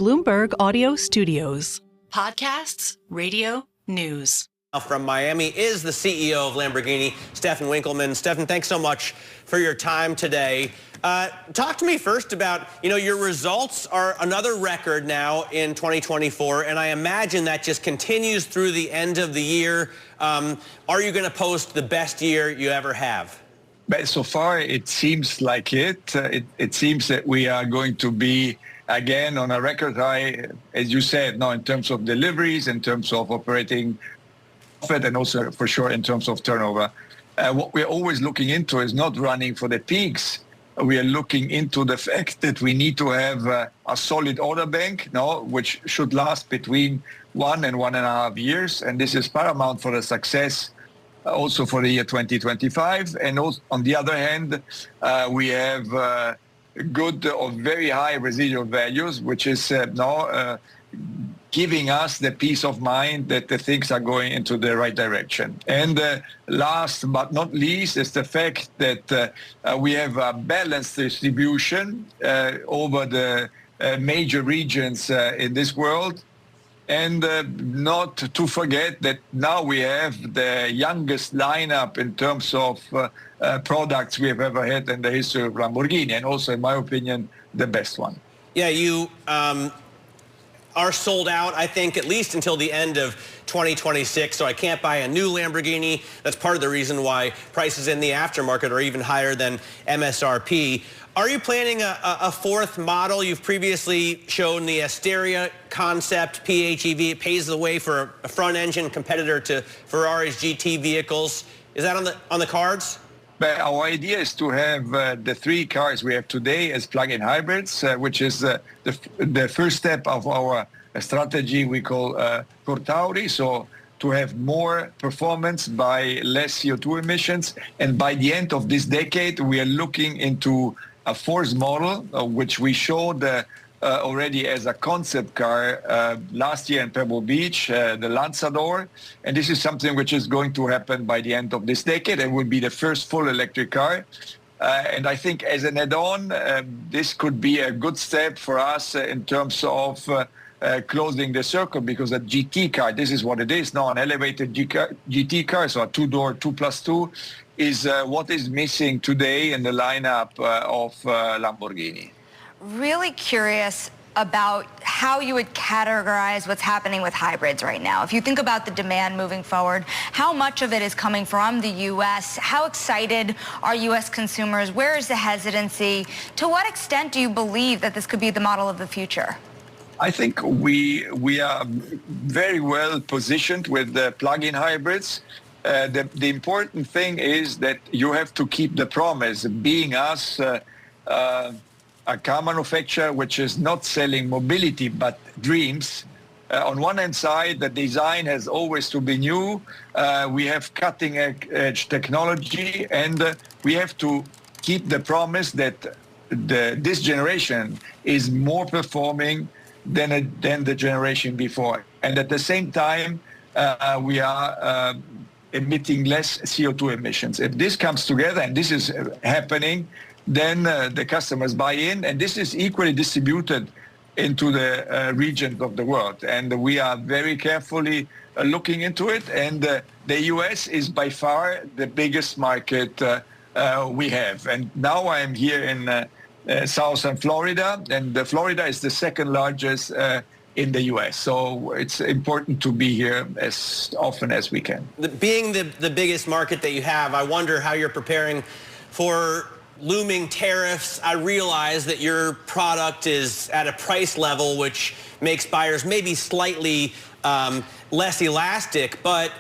Bloomberg Audio Studios. Podcasts, radio, news. From Miami is the CEO of Lamborghini, Stephan Winkelman. Stephan, thanks so much for your time today. Talk to me first about, your results are another record now in 2024, and I imagine that just continues through the end of the year. Are you going to post the best year you ever have? But so far, it seems like it. It seems that we are going to be, again, on a record high, as you said, now in terms of deliveries, in terms of operating profit, and also for sure in terms of turnover. What we're always looking into is not running for the peaks. We are looking into the fact that we need to have a solid order bank, which should last between 1 and 1.5 years. And this is paramount for the success also for the year 2025. And also, on the other hand, we have good or very high residual values, which is now giving us the peace of mind that the things are going into the right direction. And last but not least is the fact that we have a balanced distribution over the major regions in this world. And not to forget that now we have the youngest lineup in terms of products we have ever had in the history of Lamborghini, and also, in my opinion, the best one. Yeah, you are sold out, I think, at least until the end of 2026, so I can't buy a new Lamborghini. That's part of the reason why prices in the aftermarket are even higher than MSRP. Are you planning a fourth model? You've previously shown the Asteria concept, PHEV. It paves the way for a front-engine competitor to Ferrari's GT vehicles. Is that on the cards? But our idea is to have the 3 cars we have today as plug-in hybrids, which is the first step of our strategy we call Cortauri. So to have more performance by less CO2 emissions. And by the end of this decade, we are looking into a fourth model, which we showed already as a concept car last year in Pebble Beach, the Lanzador. And this is something which is going to happen by the end of this decade. It will be the first full electric car. And I think as an add-on, this could be a good step for us in terms of closing the circle, because a GT car, this is what it is now, an elevated GT car, so a 2-door 2+2, is what is missing today in the lineup of Lamborghini. Really curious about how you would categorize what's happening with hybrids right now. If you think about the demand moving forward, how much of it is coming from the U.S.? How excited are U.S. consumers? Where is the hesitancy? To what extent do you believe that this could be the model of the future? I think we are very well positioned with the plug-in hybrids. The important thing is that you have to keep the promise, being us a car manufacturer which is not selling mobility but dreams. On one hand side, the design has always to be new. We have cutting-edge technology, and we have to keep the promise that this generation is more performing than the generation before. And at the same time, we are emitting less CO2 emissions. If this comes together, and this is happening, then the customers buy in, and this is equally distributed into the regions of the world. And we are very carefully looking into it, and the US is by far the biggest market we have. And now I'm here in southern Florida, and Florida is the second largest in the U.S. So it's important to be here as often as we can. Being the biggest market that you have, I wonder how you're preparing for looming tariffs. I realize that your product is at a price level which makes buyers maybe slightly less elastic, but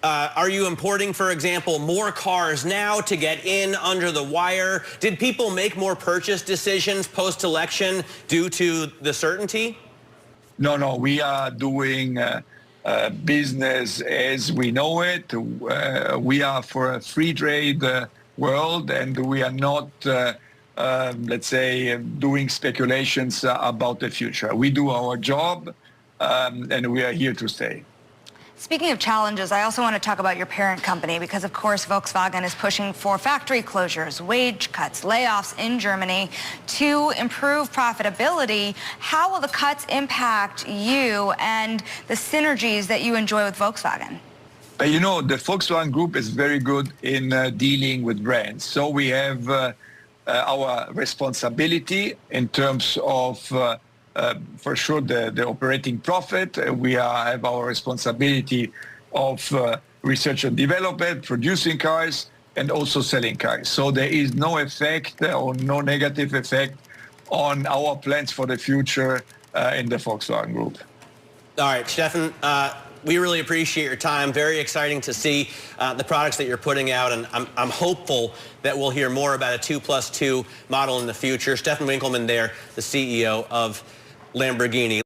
are you importing, for example, more cars now to get in under the wire? Did people make more purchase decisions post-election due to the certainty? No, we are doing business as we know it. We are for a free trade world, and we are not, let's say, doing speculations about the future. We do our job, and we are here to stay. Speaking of challenges, I also want to talk about your parent company because, of course, Volkswagen is pushing for factory closures, wage cuts, layoffs in Germany to improve profitability. How will the cuts impact you and the synergies that you enjoy with Volkswagen? You know, the Volkswagen Group is very good in dealing with brands. So we have our responsibility in terms of for sure, the operating profit. We have our responsibility of research and development, producing cars, and also selling cars. So there is no effect or no negative effect on our plans for the future in the Volkswagen Group. All right, Stephan, we really appreciate your time. Very exciting to see the products that you're putting out, and I'm hopeful that we'll hear more about a 2+2 model in the future. Stephan Winkelman there, the CEO of Lamborghini.